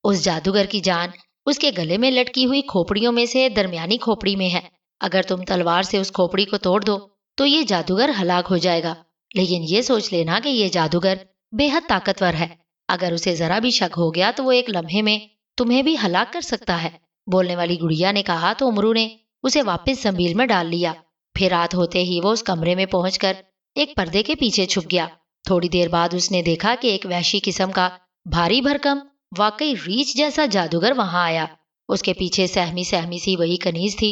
اس جادوگر کی جان اس کے گلے میں لٹکی ہوئی کھوپڑیوں میں سے درمیانی کھوپڑی میں ہے، اگر تم تلوار سے اس کھوپڑی کو توڑ دو تو یہ جادوگر ہلاک ہو جائے گا، لیکن یہ سوچ لینا کہ یہ جادوگر بے حد طاقتور ہے، اگر اسے ذرا بھی شک ہو گیا تو وہ ایک لمحے میں تمہیں بھی ہلاک کر سکتا ہے۔ بولنے والی گڑیا نے کہا تو امرو نے اسے واپس زنبیل میں ڈال لیا۔ پھر رات ہوتے ہی وہ اس کمرے میں پہنچ کر ایک پردے کے پیچھے چھپ گیا۔ تھوڑی دیر بعد اس نے دیکھا کہ ایک وحشی قسم کا بھاری بھرکم واقعی ریچھ جیسا جادوگر وہاں آیا۔ اس کے پیچھے سہمی سہمی سی وہی کنیز تھی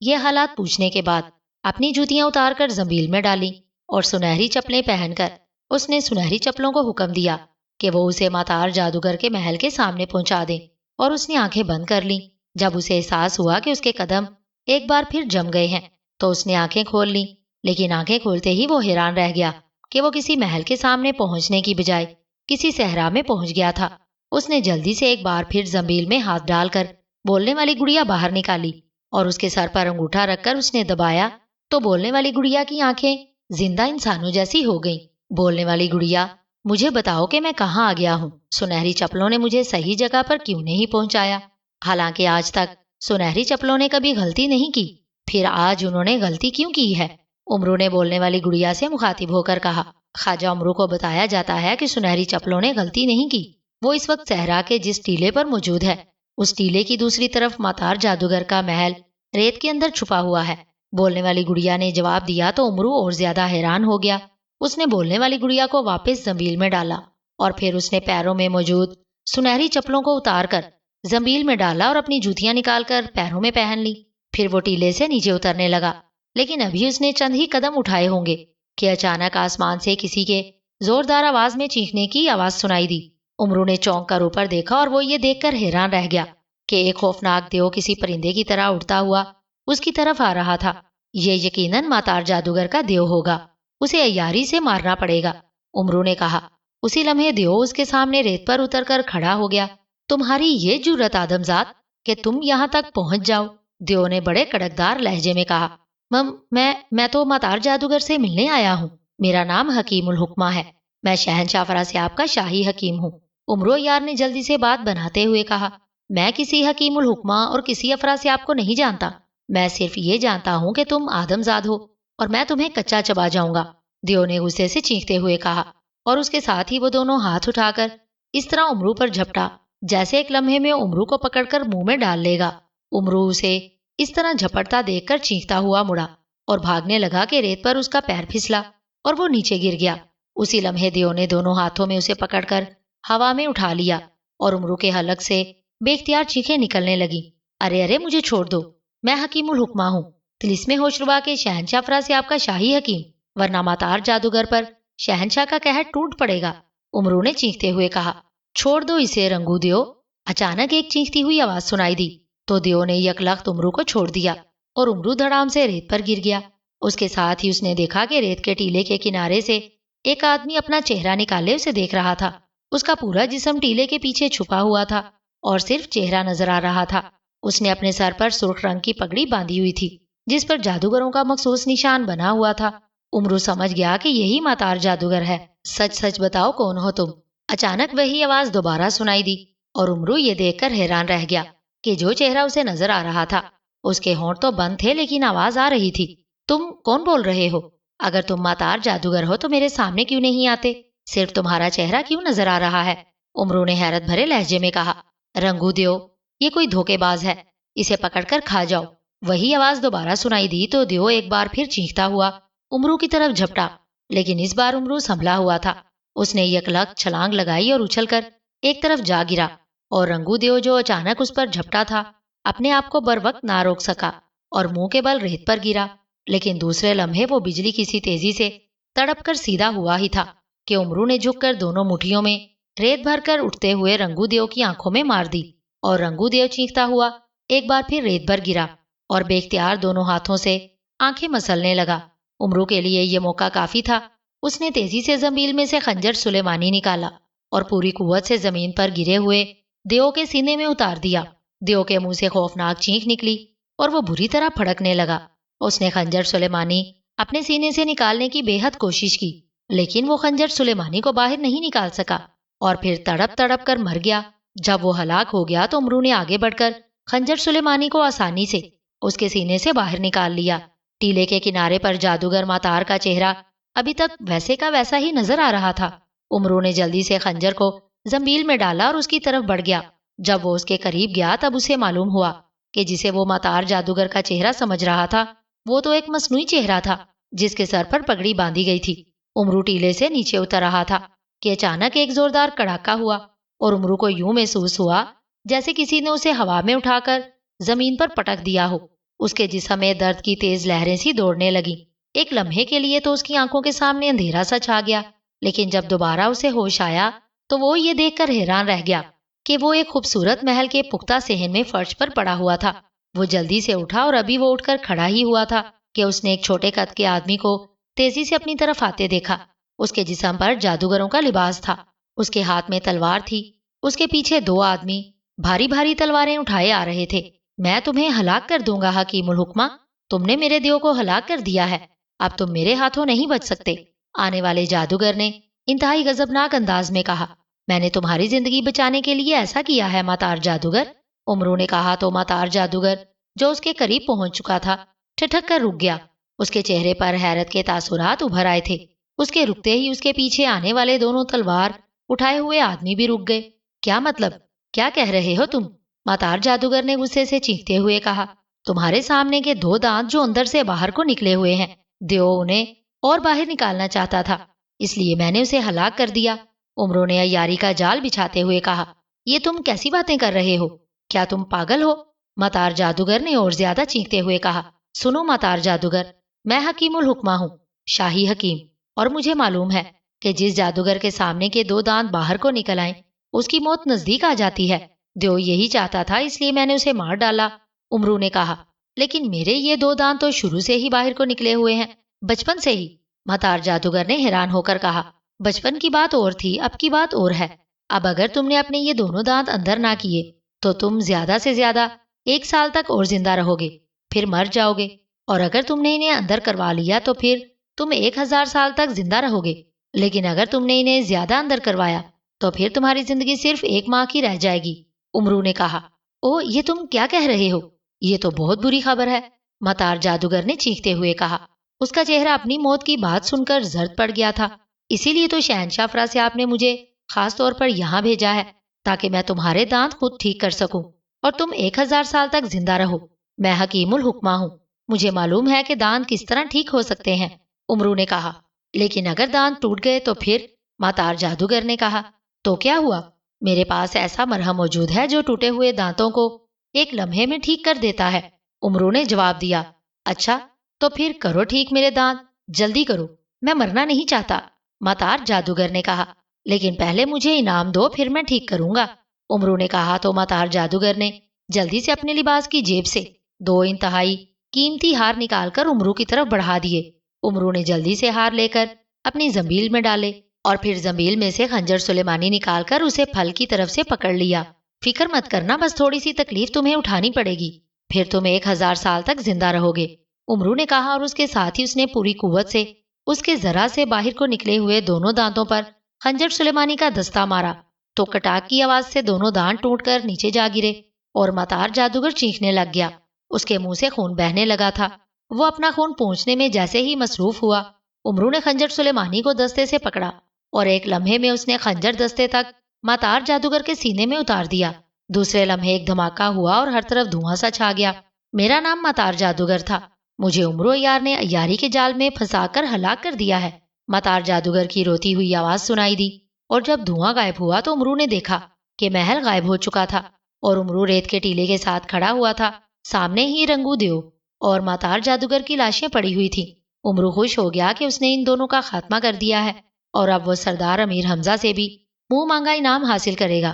یہ حالات پوچھنے کے بعد اپنی جوتیاں اتار کر زنبیل میں ڈالی اور سنہری چپلیں پہن کر اس نے سنہری چپلوں کو حکم دیا کہ وہ اسے ماتار جادوگر کے محل کے سامنے پہنچا دیں، اور اس نے آنکھیں بند کر لیں۔ جب اسے احساس ہوا کہ اس کے قدم ایک بار پھر جم گئے ہیں تو اس نے آنکھیں کھول لیں، لیکن آنکھیں کھولتے ہی وہ حیران رہ گیا کہ وہ کسی محل کے سامنے پہنچنے کی بجائے کسی صحرا میں پہنچ گیا تھا۔ اس نے جلدی سے ایک بار پھر زنبیل میں ہاتھ ڈال کر بولنے والی گڑیا باہر نکالی اور اس کے سر پر انگوٹھا رکھ کر اس نے دبایا تو بولنے والی گڑیا کی آنکھیں زندہ انسانوں جیسی ہو گئیں۔ بولنے والی گڑیا، مجھے بتاؤ کہ میں کہاں آ گیا ہوں؟ سنہری چپلوں نے مجھے صحیح جگہ پر کیوں نہیں پہنچایا؟ حالانکہ آج تک سنہری چپلوں نے کبھی غلطی نہیں کی، پھر آج انہوں نے غلطی کیوں کی ہے؟ امرو نے بولنے والی گڑیا سے مخاطب ہو کر کہا۔ خواجہ امرو کو بتایا جاتا ہے کہ سنہری چپلوں نے غلطی نہیں کی، وہ اس وقت صحرا کے جس ٹیلے پر موجود ہے اس ٹیلے کی دوسری طرف ماتار جادوگر کا محل ریت کے اندر چھپا ہوا ہے۔ بولنے والی گڑیا نے جواب دیا تو امرو اور زیادہ حیران ہو گیا۔ اس نے بولنے والی گڑیا کو واپس زنبیل میں ڈالا اور پھر اس نے پیروں میں موجود سنہری چپلوں کو اتار کر زنبیل میں ڈالا اور اپنی جوتیاں نکال کر پیروں میں پہن لی۔ پھر وہ ٹیلے سے نیچے اترنے لگا، لیکن ابھی اس نے چند ہی قدم اٹھائے ہوں گے کہ اچانک آسمان سے کسی کے زوردار آواز میں چیخنے کی آواز سنائی دی۔ امرو نے چونک کر اوپر دیکھا اور وہ یہ دیکھ کر حیران رہ گیا کہ ایک خوفناک دیو کسی پرندے کی طرح اڑتا ہوا اس کی طرف آ رہا تھا۔ یہ یقیناً ماتار جادوگر کا دیو ہوگا، اسے عیاری سے مارنا پڑے گا، امرو نے کہا۔ اسی لمحے دیو اس کے سامنے ریت پر اتر کر کھڑا ہو گیا۔ تمہاری یہ جرت آدمزاد کہ تم یہاں تک پہنچ جاؤ، دیو نے بڑے کڑکدار لہجے میں کہا۔ میں تو ماتار جادوگر سے ملنے آیا ہوں، میرا نام حکیم الحکمہ ہے، میں شہنشاہ افراسیاب کا شاہی حکیم ہوں، امرو یار نے جلدی سے بات بناتے ہوئے کہا۔ میں کسی حکیم الحکمہ اور کسی افراسیاب کو نہیں جانتا، میں صرف یہ جانتا ہوں کہ تم آدمزاد ہو اور میں تمہیں کچا چبا جاؤں گا، دیو نے غصے سے چیختے ہوئے کہا، اور اس کے ساتھ ہی وہ دونوں ہاتھ اٹھا کر اس طرح امرو پر جھپٹا جیسے ایک لمحے میں امرو کو پکڑ کر منہ میں ڈال لے گا۔ امرو اسے اس طرح جھپٹتا دیکھ کر چیختا ہوا مڑا اور بھاگنے لگا کہ ریت پر اس کا پیر پھسلا اور وہ نیچے گر گیا۔ اسی لمحے دیو نے دونوں ہاتھوں میں اسے پکڑ کر ہوا میں اٹھا لیا اور امرو کے حلق سے بے اختیار چیخیں نکلنے لگی۔ ارے ارے مجھے چھوڑ دو، میں حکیم الحکمہ ہوں، طلسم ہوشربا کے شہنشاہ افراسیاب کا شاہی حکیم، ورنہ ماتار جادوگر پر شہنشاہ کا قہر ٹوٹ پڑے گا، امرو نے چیختے ہوئے کہا۔ چھوڑ دو اسے رنگو دیو، اچانک ایک چیختی ہوئی آواز سنائی دی تو دیو نے یکلخت امرو کو چھوڑ دیا اور امرو دھڑام سے ریت پر گر گیا۔ اس کے ساتھ ہی اس نے دیکھا کہ ریت کے ٹیلے کے کنارے سے ایک آدمی اپنا چہرہ نکالے اسے دیکھ رہا تھا۔ اس کا پورا جسم ٹیلے کے پیچھے چھپا ہوا تھا اور صرف چہرہ نظر آ رہا تھا۔ اس نے اپنے سر پر سرخ رنگ کی پگڑی باندھی ہوئی تھی جس پر جادوگروں کا مخصوص نشان بنا ہوا تھا۔ امرو سمجھ گیا کہ یہی ماتار جادوگر ہے۔ سچ سچ بتاؤ کون ہو تم؟ اچانک وہی آواز دوبارہ سنائی دی اور امرو یہ دیکھ کر حیران رہ گیا کہ جو چہرہ اسے نظر آ رہا تھا اس کے ہونٹ تو بند تھے لیکن آواز آ رہی تھی۔ تم کون بول رہے ہو؟ اگر تم ماتار جادوگر ہو تو میرے سامنے کیوں نہیں آتے؟ صرف تمہارا چہرہ کیوں نظر آ رہا ہے؟ امرو نے حیرت بھرے لہجے میں کہا۔ رنگو دیو، یہ کوئی دھوکے باز ہے، اسے پکڑ کر کھا جاؤ۔ وہی آواز دوبارہ سنائی دی تو دیو ایک بار پھر چیختا ہوا امرو کی طرف جھپٹا، لیکن اس بار امرو سنبھلا ہوا تھا۔ اس نے یکلخت چھلانگ لگائی اور اچھل کر ایک طرف جا گرا، اور رنگو دیو جو اچانک اس پر جھپٹا تھا اپنے آپ کو بر وقت نہ روک سکا اور منہ کے بل ریت پر گرا، لیکن دوسرے لمحے وہ بجلی کی سی تیزی سے تڑپ کر سیدھا ہوا ہی تھا کہ امرو نے جھک کر دونوں مٹھیوں میں ریت بھر کر اٹھتے ہوئے رنگو دیو کی آنکھوں میں مار دی، اور رنگو دیو چیختا ہوا ایک بار پھر ریت بھر گرا اور بے اختیار دونوں ہاتھوں سے آنکھیں مسلنے لگا۔ امرو کے لیے یہ موقع کافی تھا۔ اس نے تیزی سے زنبیل میں سے خنجر سلیمانی نکالا اور پوری قوت سے زمین پر گرے ہوئے دیو کے سینے میں اتار دیا۔ دیو کے منہ سے خوفناک چیخ نکلی اور وہ بری طرح پھڑکنے لگا۔ اس نے خنجر سلیمانی اپنے سینے سے نکالنے کی بے حد کوشش کی، لیکن وہ خنجر سلیمانی کو باہر نہیں نکال سکا اور پھر تڑپ تڑپ کر مر گیا۔ جب وہ ہلاک ہو گیا تو امرو نے آگے بڑھ کر خنجر سلیمانی کو آسانی سے اس کے سینے سے باہر نکال لیا۔ ٹیلے کے کنارے پر جادوگر ماتار کا چہرہ ابھی تک ویسے کا ویسا ہی نظر آ رہا تھا۔ امرو نے جلدی سے خنجر کو زنبیل میں ڈالا اور اس کی طرف بڑھ گیا۔ جب وہ اس کے قریب گیا تب اسے معلوم ہوا کہ جسے وہ ماتار جادوگر کا چہرہ سمجھ رہا تھا وہ تو ایک مصنوعی چہرہ تھا جس کے سر پر پگڑی باندھی گئی تھی۔ امرو ٹیلے سے نیچے اتر رہا تھا کہ اچانک ایک زوردار کڑاکا ہوا اور امرو کو یوں محسوس ہوا جیسے کسی نے اسے ہوا میں اٹھا کر زمین پر پٹک دیا ہو۔ اس کے جسم میں درد کی تیز لہریں سی دوڑنے لگی۔ ایک لمحے کے لیے تو اس کی آنکھوں کے سامنے اندھیرا سا چھا گیا، لیکن جب دوبارہ اسے ہوش آیا تو وہ یہ دیکھ کر حیران رہ گیا کہ وہ ایک خوبصورت محل کے پختہ صحن میں فرش پر پڑا ہوا تھا۔ وہ جلدی سے اٹھا اور ابھی وہ اٹھ کر کھڑا ہی ہوا تھا کہ اس نے ایک چھوٹے قد کے آدمی کو تیزی سے اپنی طرف آتے دیکھا۔ اس کے جسم پر جادوگروں کا لباس تھا، اس کے ہاتھ میں تلوار تھی، اس کے پیچھے دو آدمی بھاری بھاری تلواریں اٹھائے آ رہے تھے۔ میں تمہیں ہلاک کر دوں گا حکیم الحکمہ، تم نے میرے دیو کو ہلاک کر دیا ہے، اب تم میرے ہاتھوں نہیں بچ سکتے۔ آنے والے جادوگر نے انتہائی غضبناک انداز میں کہا، میں نے تمہاری زندگی بچانے کے لیے ایسا کیا ہے ماتار جادوگر؟ امرو نے کہا تو ماتار جادوگر جو اس کے قریب پہنچ چکا تھا ٹھٹک کر رک گیا۔ اس کے چہرے پر حیرت کے تاثرات ابھر آئے تھے۔ اس کے رکتے ہی اس کے پیچھے آنے والے دونوں تلوار اٹھائے ہوئے آدمی بھی رک گئے۔ کیا مطلب؟ کیا کہہ رہے ہو تم؟ ماتار جادوگر نے غصے سے چیختے ہوئے کہا، تمہارے سامنے کے دو دانت جو اندر سے باہر کو نکلے ہوئے ہیں، دیو انہیں اور باہر نکالنا چاہتا تھا، اس لیے میں نے اسے ہلاک کر دیا۔ امرو نے عیاری کا جال بچھاتے ہوئے کہا، یہ تم کیسی باتیں کر رہے ہو؟ کیا تم پاگل ہو؟ ماتار جادوگر نے اور زیادہ چیختے ہوئے کہا، سنو ماتار جادوگر، میں حکیم الحکمہ ہوں، شاہی حکیم، اور مجھے معلوم ہے کہ جس جادوگر کے سامنے کے دو دانت باہر کو نکل آئیں اس کی موت نزدیک آ جاتی ہے۔ دیو یہی چاہتا تھا، اس لیے میں نے اسے مار ڈالا۔ امرو نے کہا، لیکن میرے یہ دو دانت تو شروع سے ہی باہر کو نکلے ہوئے ہیں، بچپن سے ہی۔ ماتار جادوگر نے حیران ہو کر کہا، بچپن کی بات اور تھی، اب کی بات اور ہے۔ اب اگر تم نے اپنے یہ دونوں دانت اندر نہ کیے تو تم زیادہ سے زیادہ 1 سال تک اور زندہ رہو گے، پھر مر جاؤ گے، اور اگر تم نے انہیں اندر کروا لیا تو پھر تم 1000 سال تک زندہ رہو گے، لیکن اگر تم نے انہیں زیادہ اندر کروایا تو پھر تمہاری زندگی صرف 1 ماہ کی رہ جائے گی۔ امرو نے کہا، او یہ تم کیا کہہ رہے ہو؟ یہ تو بہت بری خبر ہے، ماتار جادوگر نے چیختے ہوئے کہا۔ اس کا چہرہ اپنی موت کی بات سن کر زرد پڑ گیا تھا۔ اسی لیے تو شہنشاہ فراسیاب نے مجھے خاص طور پر یہاں بھیجا ہے تاکہ میں تمہارے دانت خود ٹھیک کر سکوں اور تم 1000 سال تک زندہ رہو۔ میں حکیم الحکمہ ہوں، مجھے معلوم ہے کہ دانت کس طرح ٹھیک ہو سکتے ہیں۔ امرو نے کہا، لیکن اگر دانت ٹوٹ گئے تو پھر؟ ماتار جادوگر نے کہا، تو کیا ہوا؟ میرے پاس ایسا مرہم موجود ہے جو ٹوٹے ہوئے دانتوں کو 1 لمحے میں ٹھیک کر دیتا ہے۔ امرو نے جواب دیا، اچھا تو پھر کرو ٹھیک میرے دانت، جلدی کرو، میں مرنا نہیں چاہتا۔ ماتار جادوگر نے کہا، لیکن پہلے مجھے انعام دو، پھر میں ٹھیک کروں گا۔ امرو نے کہا تو ماتار جادوگر نے جلدی سے اپنے لباس کی جیب سے 2 انتہائی قیمتی ہار نکال کر امرو کی طرف بڑھا دیے۔ امرو نے جلدی سے ہار لے کر اپنی زنبیل میں ڈالے اور پھر زنبیل میں سے خنجر سلیمانی نکال کر اسے پھل کی طرف سے پکڑ لیا۔ فکر مت کرنا، بس تھوڑی سی تکلیف تمہیں اٹھانی پڑے گی، پھر تم 1000 سال تک زندہ رہو گے، امرو نے کہا، اور اس کے ساتھ ہی اس نے پوری قوت سے اس کے ذرا سے باہر کو نکلے ہوئے دونوں دانتوں پر خنجر سلیمانی کا دستہ مارا تو کٹاک کی آواز سے دونوں دانت ٹوٹ کر نیچے جا گرے اور ماتار جادوگر چیخنے لگ گیا۔ اس کے منہ سے خون بہنے لگا تھا۔ وہ اپنا خون پونچھنے میں جیسے ہی مصروف ہوا، امرو نے خنجر سلیمانی کو دستے سے پکڑا اور 1 لمحے میں اس نے خنجر دستے تک ماتار جادوگر کے سینے میں اتار دیا۔ دوسرے لمحے ایک دھماکہ ہوا اور ہر طرف دھواں سا چھا گیا۔ میرا نام ماتار جادوگر تھا، مجھے امرو عیار نے عیاری کے جال میں پھنسا کر ہلاک کر دیا ہے۔ ماتار جادوگر کی روتی ہوئی آواز سنائی دی، اور جب دھواں غائب ہوا تو امرو نے دیکھا کہ محل غائب ہو چکا تھا اور امرو ریت کے ٹیلے کے ساتھ کھڑا ہوا تھا۔ سامنے ہی رنگو دیو اور ماتار جادوگر کی لاشیں پڑی ہوئی تھی۔ امرو خوش ہو گیا کہ اس نے ان دونوں کا خاتمہ کر دیا ہے اور اب وہ سردار امیر حمزہ سے بھی منہ مانگا انعام حاصل کرے گا۔